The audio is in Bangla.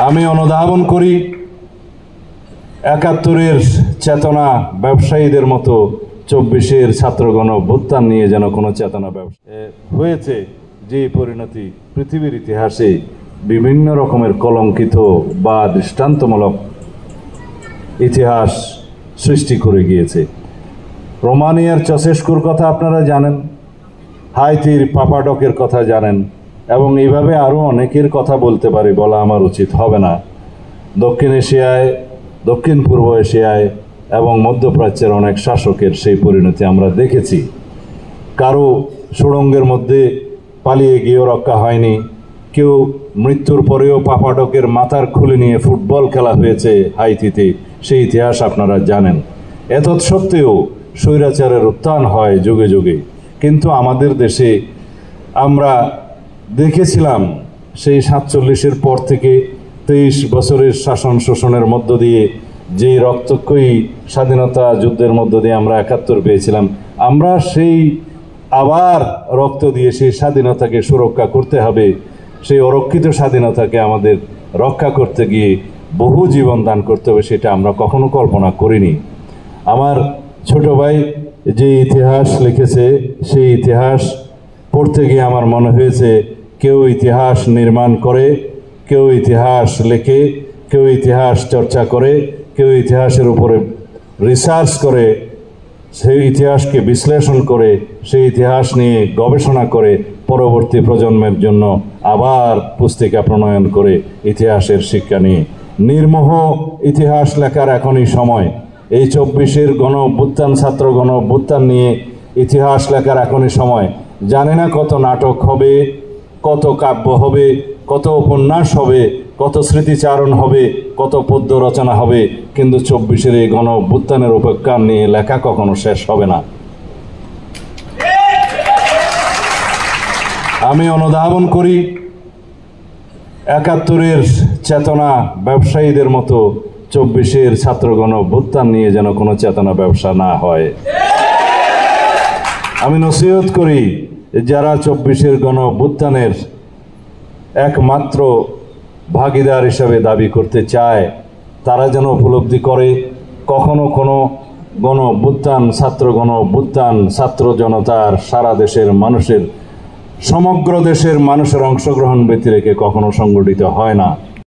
আমি অনুধাবন করি ৭১-এর চেতনা ব্যবসায়ীদের মতো ২৪-এর ছাত্রগণ অভ্যুত্থান নিয়ে যেন কোনো চেতনা ব্যবসা হয়েছে, যে পরিণতি পৃথিবীর ইতিহাসে বিভিন্ন রকমের কলঙ্কিত বা দৃষ্টান্তমূলক ইতিহাস সৃষ্টি করে গিয়েছে। রোমানিয়ার চসেস্কুর কথা আপনারা জানেন, হাইতির পাপাডকের কথা জানেন, এবং এইভাবে আরও অনেকের কথা বলতে পারি, বলা আমার উচিত হবে না। দক্ষিণ এশিয়ায়, দক্ষিণ পূর্ব এশিয়ায় এবং মধ্যপ্রাচ্যের অনেক শাসকের সেই পরিণতি আমরা দেখেছি। কারো সুড়ঙ্গের মধ্যে পালিয়ে গিয়েও রক্ষা হয়নি, কেউ মৃত্যুর পরেও পাপাডকের মাথার খুলে নিয়ে ফুটবল খেলা হয়েছে হাইতিতে, সেই ইতিহাস আপনারা জানেন। এতৎসত্ত্বেও স্বৈরাচারের উত্থান হয় যুগে যুগে, কিন্তু আমাদের দেশে আমরা দেখেছিলাম সেই ৪৭-এর পর থেকে ২৩ বছরের শাসন শোষণের মধ্য দিয়ে যে রক্তক্ষয়ী স্বাধীনতা যুদ্ধের মধ্য দিয়ে আমরা ৭১ পেয়েছিলাম, আমরা সেই আবার রক্ত দিয়ে সেই স্বাধীনতাকে সুরক্ষা করতে হবে। সেই অরক্ষিত স্বাধীনতাকে আমাদের রক্ষা করতে গিয়ে বহু জীবন দান করতে হবে, সেটা আমরা কখনো কল্পনা করিনি। আমার ছোট ভাই যে ইতিহাস লিখেছে, সেই ইতিহাস পড়তে গিয়ে আমার মনে হয়েছে, কেউ ইতিহাস নির্মাণ করে, কেউ ইতিহাস লেখে, কেউ ইতিহাস চর্চা করে, কেউ ইতিহাসের উপরে রিসার্চ করে, সেই ইতিহাসকে বিশ্লেষণ করে, সেই ইতিহাস নিয়ে গবেষণা করে পরবর্তী প্রজন্মের জন্য আবার পুস্তিকা প্রণয়ন করে ইতিহাসের শিক্ষা নিয়ে নির্মোহ ইতিহাস লেখার এখনই সময়। এই ২৪-এর গণ অভ্যুত্থান, ছাত্র গণ অভ্যুত্থান নিয়ে ইতিহাস লেখার এখনই সময়। জানি না কত নাটক হবে, কত কাব্য হবে, কত উপন্যাস হবে, কত স্মৃতিচারণ হবে, কত পদ্য রচনা হবে, কিন্তু ২৪-এর এই গণ অভ্যুত্থানের উপেক্ষা নিয়ে লেখা কখনো শেষ হবে না। আমি অনুধাবন করি ৭১-এর চেতনা ব্যবসায়ীদের মতো ২৪-এর ছাত্রগণ অভ্যুত্থান নিয়ে যেন কোনো চেতনা ব্যবসা না হয়। আমি নসিহত করি, যারা ২৪-এর গণ অভ্যুত্থানের একমাত্র ভাগিদার হিসাবে দাবি করতে চায়, তারা যেন উপলব্ধি করে কখনো কোনো গণ অভ্যুত্থান, ছাত্র গণ অভ্যুত্থান ছাত্র জনতার, সারা দেশের মানুষের, সমগ্র দেশের মানুষের অংশগ্রহণ ব্যতি রেখে কখনো সংগঠিত হয় না।